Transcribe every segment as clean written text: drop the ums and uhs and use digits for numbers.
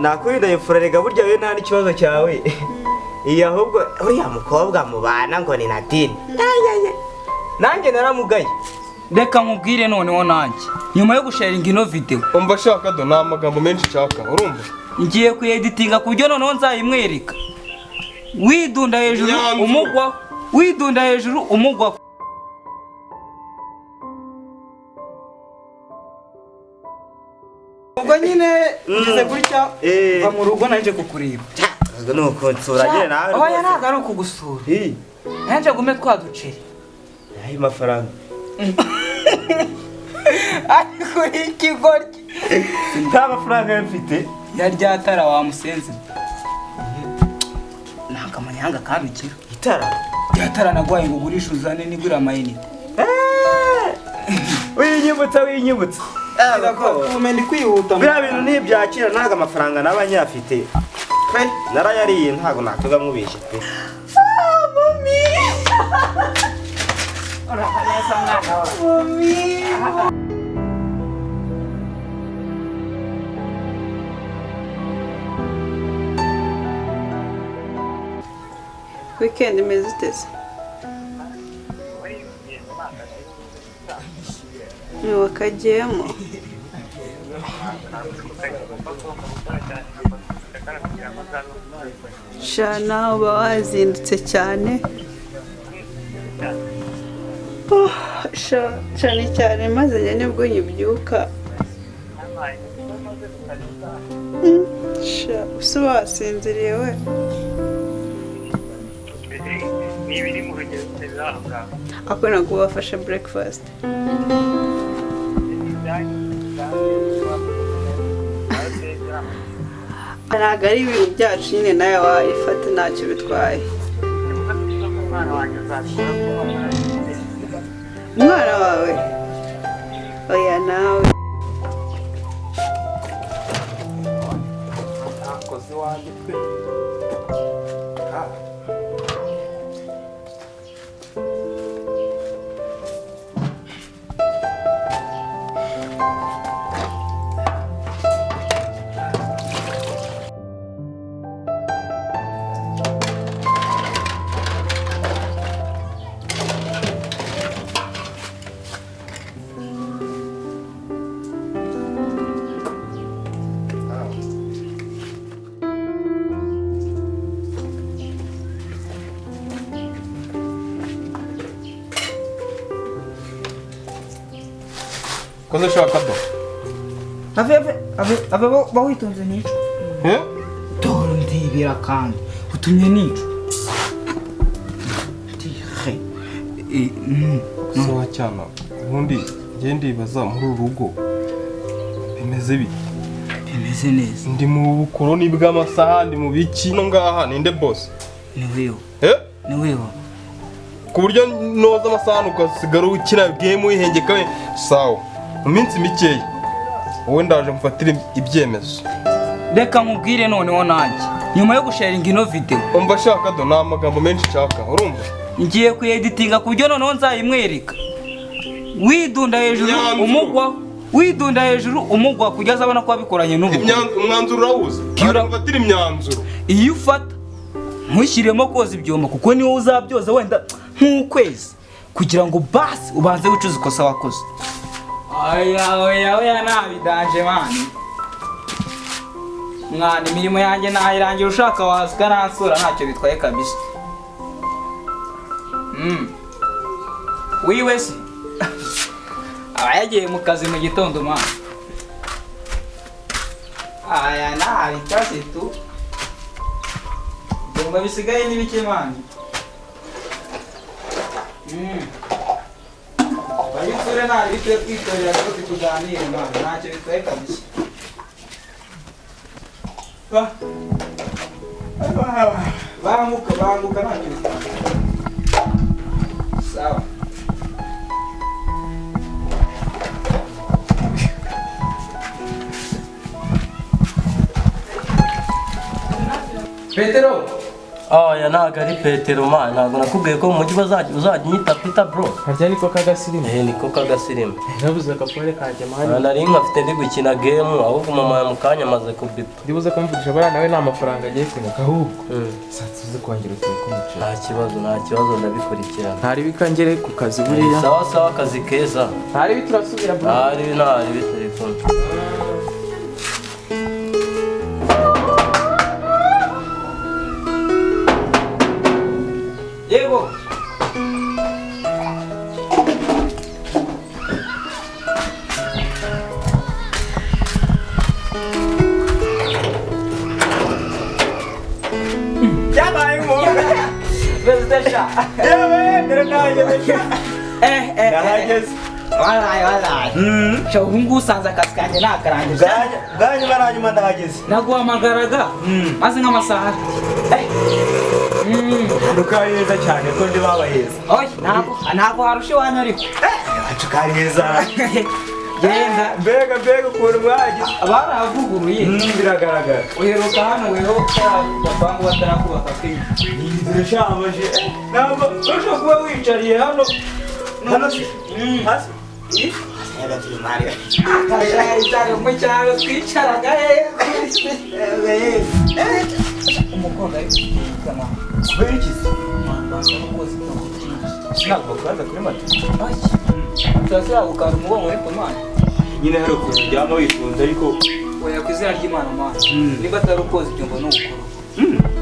Nakwireye furarega burya we nta n'ikibazo cyawe. Iya ahubwo uriya mukobwa mubana ngo ni Nadine. Nanjye naramugaye. Reka nkubwire noneho nanjye. Nyuma yo gusharinga ino video. Umva shaka do nta magambo menshi cyaka. Urumva? Ngiye kuyeditinga kubyo noneho nzayimwereka. Widunda hejuru umugwa. Widunda hejuru umugwa. Ubwo nyine ngize gutya va mu rugo naje kukureba. Nuko nsuragira nawe. Oya yanaga ari ukugusura. Naje gume twaduceri. Ayi mafaranga. Ariko ikigoryi. Nta mafaranga mfite. Yaryatara wa musenzi. Nanga manyanga kabikira. Itara. Yatara nagwaye ngo gurisha uzane nigura amayinite. Winyibutsa. Umendi kwihuta. Bya bintu ntibyakira ntaga amafaranga n'abanyafite. Pe narayariye ntago nakaga mubishye pe. Mami. Ora kanesa mwana wa. Mami. Weekend imeze iteze. Ni wakajyemo. Shana uba wazindutse cyane. Cyane maze njye nibwo nyibyuka. Usa wasinziriye we. Ako ntabwo wafashe breakfast. Ntabwo ari ibintu byacu nyine nawe wayifata ntacyo bitwaye. Umwana wawe? Oya nawe. Koze shaka do. Ave bawitonze nico. Doro ndibira kandi utumye nico. So cyana. Ubundi ngende ibaza muri urugo. Bimeze bi. Bimeze neza. Ndi mu bukoroni bw'amasaha ndi mu biki no ngaha ninde boss. Ni wewe. Ni wewe. Ku buryo noza amasaha ukasigara ukina game wihengeka we sawa. Mu minsi mikeyi wowe ndaje mfatira ibyemezo. Reka nkubwire noneho nanjye. Nyuma yo gusharinga ino video. Umva shaka do nta magambo menshi cyaka. Urumva? Ngiye kuyeditinga kubyo noneho nzayimwereka. Widunda hejuru umugwa. Widunda hejuru umugwa kugeza abana ko abikoranye n'ubu. Umwanzuro urawuza. Mfatira imyanzuro. Iyo ufata ntushyiremo koza ibyombo kuko niwo uzabyoza wenda nk'ukwezi kugira ngo basi ubanze wicuze ikosa wakoze. Oya nabidanje mani. Mwana imirimo yanjye nayirangira ushaka wazuka nansura ntacyo bitwaye kabisa. Wiwe se. Abayagiye mu kazi mu gitondo mwana. Aya nabi cyase tu. Bomba bisigaye n'ibike mani. Bayisure nari bite kwitorera ko tukuganira mwana ntacyo bitwaye kabisa. Banguka ntacyo bitwaye. Sawa. Petero Oya ntabwo ari Petero man, ntabwo nakubwiye ko mu mujyi uzajya unyita Peter bro. harya niko kagasirimu Niko kagasirimu. nabuze agapore kanjye mani Nari nkafite ndi gukina game ahubwo mama mu kanya amaze kubipa. ndibuze kumvugisha bariya nawe nta mafaranga agiye kwimuka ahubwo tuzi kongera utuye kumucira Nta kibazo ndabikurikirana. ntari bikangere ku kazi buriya Sawa akazi keza. ntari biturasubira bro Ntari bitari kumwe. Yego. Yabaye umuntu. Presidenta. Yewe, dore nahageze. Nahageze. Walayi. Cyo ubungu usanze akazi kanjye nakarangiza. Bwanyuma nanyuma ndahageze. Naguhamagaraga maze nk'amasaha. Dukari neza cyane ko ndi babaheza. Oy, ntabwo harusha iwanyu ariko. Wacu kari neza. Genda. Mbega ukuntu mwagize. Baravuguruye. Biragaragara. Uheruka hano weho babangu batarakubaka kwiga. Ndashamaje. Ntabwo ushobora kuba wicariye hano. Hasi. Hasi turi Mario. Kashayitaga mu cyaro twicaraga umukobwa ari kugana. Berikize. Ntabwo kubaza kuri mata. Turasira gukanda umugongo ariko mwana. Nyine hari ukuntu uryama wifunze ariko Oya ku izina ry'Imana mwana. Niba atari ukoze ibyo mbona ubukuru.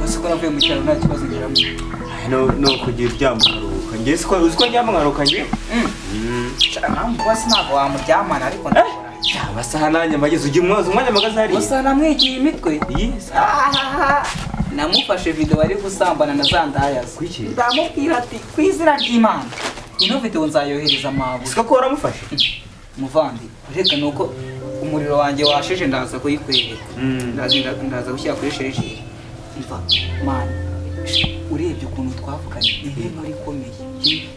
Nasi ko navuye mu cyaro nta kibazo ngeramo. no kugira uryama ukaruhuka. Njye siko uzi ko ndyama nkaruhuka njye. Basi ntabwo wamuryamana ariko ndakora. Amasaha nanjye mageze ujya umwoza umwanya magaze hariya. Gusa namwigiye imitwe. Yes. Namufashe video bari gusambana na Zandayazi. Kuki? Ndamubwira ati ku izina ry'Imana. Ino video nzayohereza mabu. Siko ko waramufashe. Muvandi, reka nuko umuriro wanjye washije ndaza kuyikwereka. Ndaza gushyira kuri shereje. Mva, man. Urebye ukuntu twavuganye inkuru ikomeye.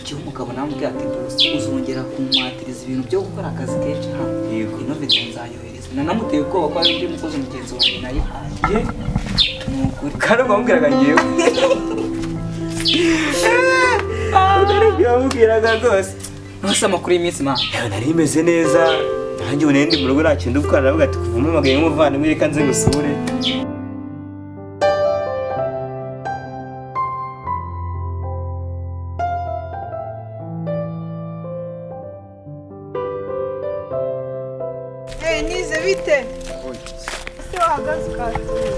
Cyo umugabo namubwira ati boss uzongera kumwatiriza ibintu byo gukora akazi kenshi hano. Yego. Ino video nzayohereza. Nanamuteye ubwoba ko ari undi mukozi mugenzi wanjye nayihaye. Nukuri. Kandi wamubwiraga ngewe. Utari ibyo wamubwiraga rwose. Nose amakuru y'iminsi man. Nari imeze neza. Nanjye ubu ndi mu rugo nta kintu gukora navuga ati kuva umumagaye nk'umuvandimwe reka nze ngusure. Nize bite? Ese wahagaze ukatuye?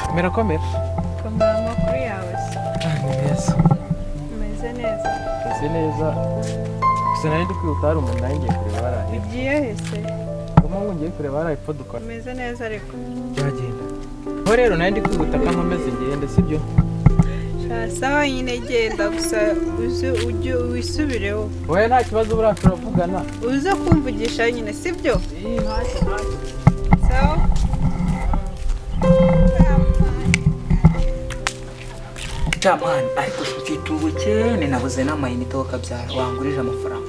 komera Komera amakuru yawe se. ni neza Umeze neza. meze neza gusa nari ndi kwihuta hari umuntu nari ngiye kureba hariya Ugiye hese? ngoma ngo ngiye kureba hariya epfo dukora Umeze neza ariko. byagenda aho rero nari ndi kwihuta kandi nkomeze ngende sibyo Sawa nyine genda gusa ujye wisubireho. wowe nta kibazo buriya turavugana Uze kumvugisha nyine sibyo? Sawa? Jamani, ariko shukitubu cyane nabuze n'amayinite ho kabyara wangurije amafaranga.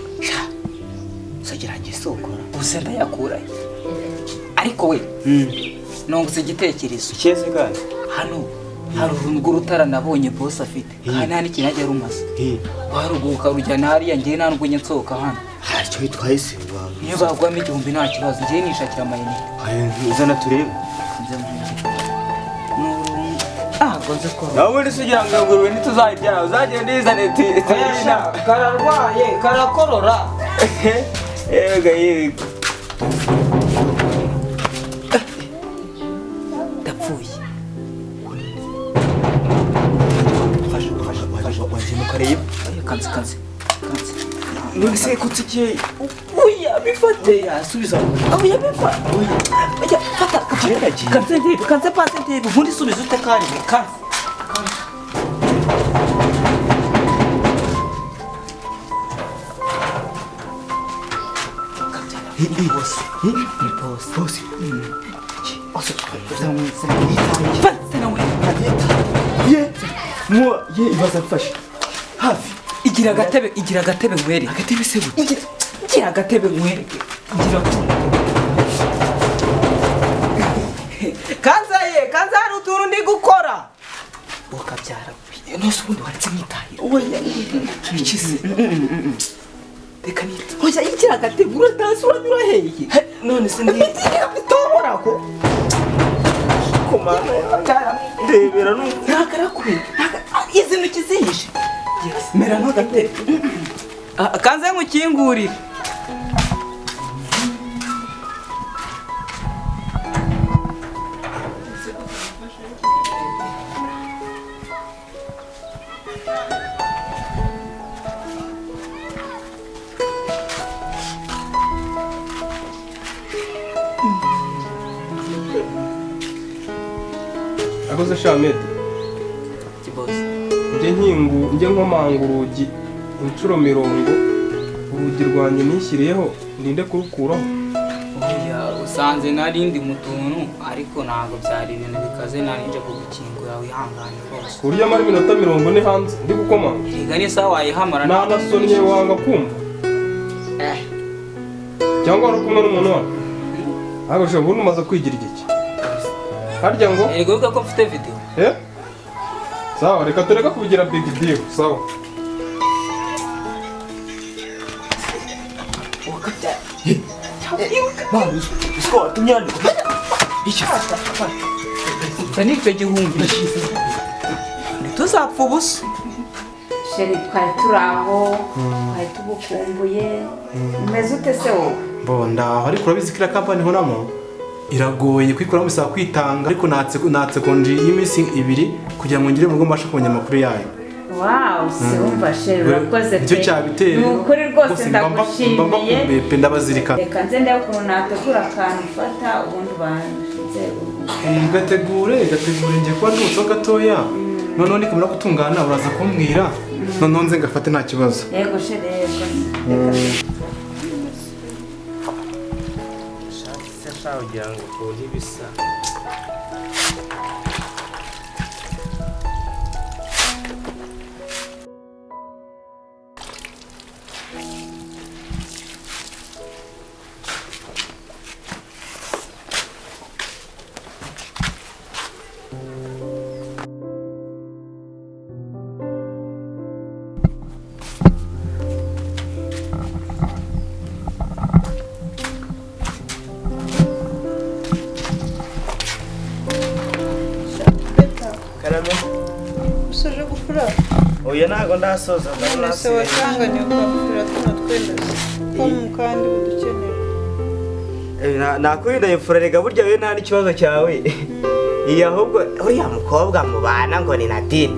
Sagira nge sokora. Gusa ndayakurahe. Ariko we, nonguse igitekerezo. Cyese kandi. Hano hari urungu rutara nabonye boss afite. Nta n'ikintu ajya rumaze. Waruguka rujyana hariya ngiye nta nubwo nyensoka hano. Haricyo bitwaye se wawe. Niyo bagwamo igihumbi nta kibazo ngiye nishakira amayinite. Uzana turebe. Nze mwinjira. Gonze ko. Nawe uri sugira ngo ngurube ntituzayibyara uzagenda izane kararwaye karakorora. Yega yega. Ndapfuye. Fasha mukareba. Kanze. None se kutsikiye. Uya bifate yasubiza. Uya bifate. Uya fata. Kanze pase ndebe ubundi subiza ute kari kanze. Boss. Ibaza mfashe. Hafi. Igira agatebe nkwereke. Agatebe se gute? Igira agatebe nkwereke. Igira kanza hari utuntu ndi gukora ukabyara nose ubundi waretse mwitahira oya ikize reka nita oya igira agategura tansi uranyura hehe none se ndi bitobora ko komana ndebera no ntakarakuye izi ntoki zihishe mera nk'agatebe kanze nkukingurire akoze Shamed njye nkomanga urugi inshuro 100 urugi rwanjye nishyiriyeho ndinde kurukuraho usanze narindi mu tuntu ariko ntabwo byari ibintu bikaze narinje kugukingura wihangane rwose ku buryo amara iminota 40 hanze ndi gukomanga riga ni sawa wayihamara nanasonye wanga kumva cyangwa wari kumwe n'umuntu wawe ahubwo ushobora ubundi umaze kwigira igiki harya ngo ego bivuga ko mfite video sawa reka tureka kubigira big deal sawa Sko tunyandi. Icyo. Tani pe gihumbi. Ntituzapfa ubusa. Sheri twari turaho, twari tugukumbuye. Umeze ute se wowe? Bonda ariko urabizi kira company honamo iragoye kwikuramo bisaba kwitanga ariko natse konji y'imisi 2 kugira ngo ngire mu rugo mbasha kumenya amakuru yayo. Wow, se umva sheri urakoze pe. Nicyo cyabiteye. Nukuri rwose ndagushimiye. Pe ndabazirika. Reka nze ndebe ukuntu nategura akantu ufata ubundi banze. Gategure ngiye kuba ndutso gatoya. None nikamara gutungana uraza kumbwira. None nze ngafate nta kibazo. Yego sheri yego. Shaho jangu kundi bisa. Usoje gufura? Oya nago ndasoza None se washanganye ukafura tuno twendeze ko mukandi budukenera. Nakurinda yifura rega burya we nta n'ikibazo cyawe. Iya ahubwo uriya mukobwa mubana ngo ni Nadine.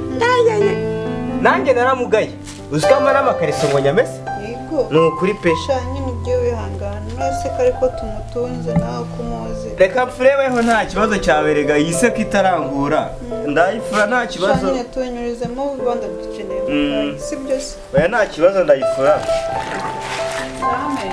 Nanjye naramugaye. Uziko amara amakariso ngo nyamese? Yego. Nukuri pe. Shanye nibyo wihangana. Nose kariko tumutunze nawe kumuzi. Reka mfureweho nta kibazo cyawe rega yise kitarangura. Ndayifura nta kibazo. Shanye tunyurizemo ubanda dukeneye. Si byo se. Oya nta kibazo ndayifura. Amen.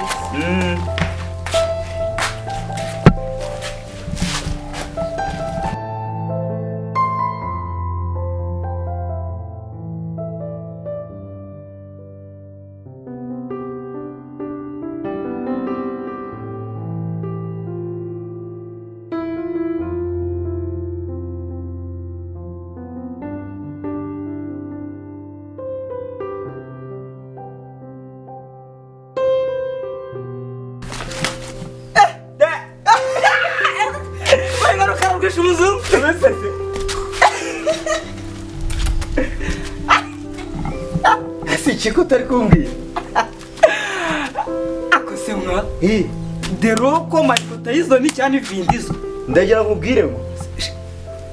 umuzungu. Si chiko utari kumbwira. Akose mwa. Deroko mafoto yizo ni cyane vindizo. Ndagira nkubwire ngo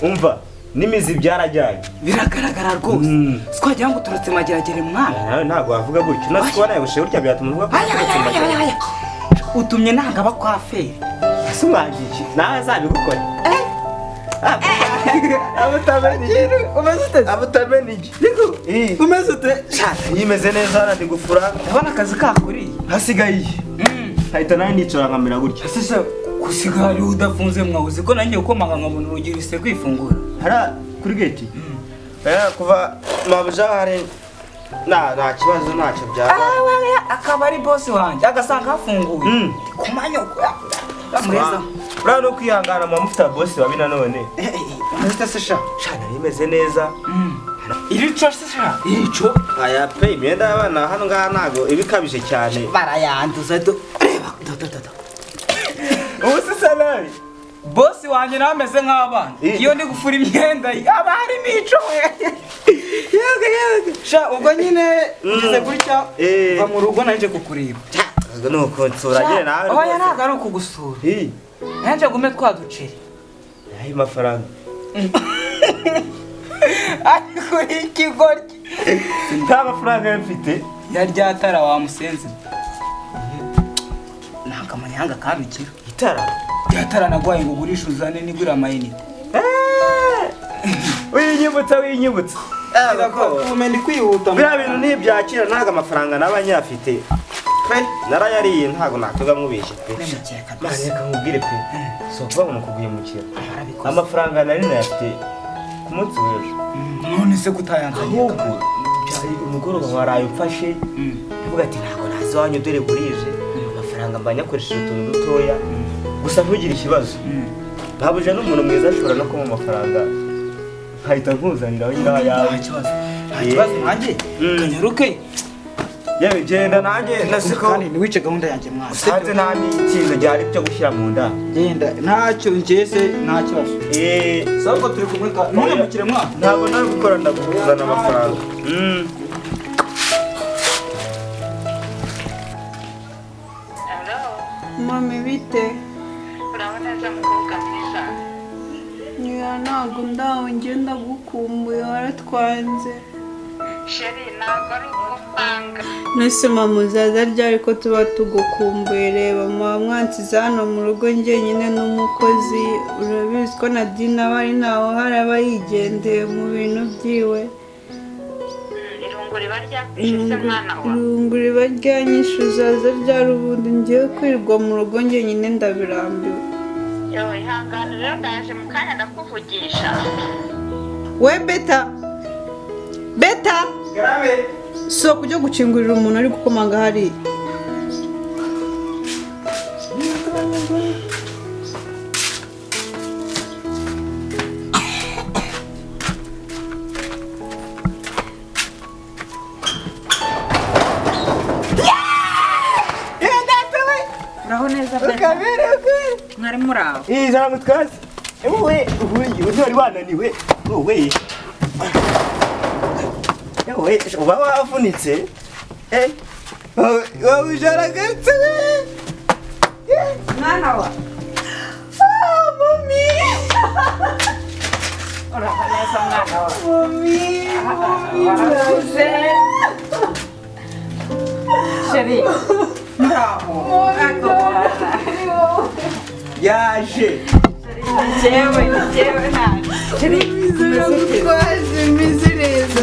umva n'imizi byarajyanye. Biragaragara rwose. Twagira ngo turutse mageragere mwana. Ntabwo wavuga gutyo. Nasiko nayo bushe burya byatuma uvuga ko turutse mageragere. Utumye nangaba kwa feri. Ese umwangije nawe azabigukora. Abutamenije. Umeze ute? Yimeze neza ndi gufura. Ndabona akazi kakuriye. Hasigaye. Hahita nawe nicara nkamera gutya. Sasa kusigara udafunze mwawuzi ko nanjye ukomanga nkabona urugero ise kwifungura. Hara kuri gate. Kuva mabuja hari nta kibazo ntacyo byaba. Akaba ari boss wanjye agasanga hafunguye. Kumanyoko. mwiza uriya no kwihangana muba mufite ababosi babi nanone. mwiza se sha Shana rimeze neza. irico se sha irico Aya pe imyenda y'abana hano ngaha ntago ibikabije cyane. barayanduza do reba Ubu se salari. bosi wanjye nawe ameze nk'abana iyo ndi gufura imyenda aba harimo ico sha ubwo nyine ugeze gutya va mu rugo naje kukureba Nuko nsuragira nawe. oya ntabwo ari ukugusura naje gume twaduceri Ayi mafaranga. ariko ikigoryi Nta mafaranga mfite. yaryatara wa musenzi nakamanyanga kabikira Itara. ryatara nagwaye ngo ugurisha uzane nigura amayinite Winyibutsa. umendi kwihuta Biriya bintu ntibyakira ntago amafaranga n'abanyafite. Narayariye ntago nakaga mubeshye pe. Mane kamubwire pe. So kubabona kuguyemukira. Amafaranga nari nayafite ku munsi w'ejo. none se kutayanzanye Ahubwo umugoroba waraye ufashe. Uvuga ati ntago nazi wanyu dore burije. Amafaranga mbanyakoresheje utuntu dutoya. Gusa ntugire ikibazo. Ntabuje n'umuntu mwiza ashobora no kuma amafaranga. Nkahita nkuzanira nyina yawe. nta kibazo nanjye kanyaruke Yewe genda nanjye nasiko. kandi ntiwice gahunda yanjye mwana Usanze nta n'ikintu ryari byo gushyira mu nda. genda ntacyo ngeze nta kibazo sako turi kumwe ka none mukire mwana Ntabwo nari gukora ndakuzana amafaranga. mami bite urabona neza mukobwa mwiza niya ntabwo ndaho ngenda gukumbuye waratwanze sheri ntabwo ari ukupanga nese mama uzaza ryari ko tuba tugukumbuye reba muba mwansize hano mu rugo njyenyine n'umukozi urabizi ko na dina aba ari ntaho hari aba yigendeye mu bintu byiwe irungu riba ryakwishe mwana wa irungu riba ryanyishe uzaza ryari ubundi ngiye kwirirwa mu rugo njyenyine ndabirambiwe yo ihangane rero ndaje mu kanya ndakuvugisha we beta so kujya gukingurira umuntu ari gukomanga hariya uraho neza mwari muri aho Ijana mutwazi. Wowe wari wananiwe. Wowe. Wowe uba wavunitse. Wowe ujaragatse. mwana wa mami uraho neza mwana wa mami warakuze sheri muraho Yaje. njyewe naje sheri twaje imeze neza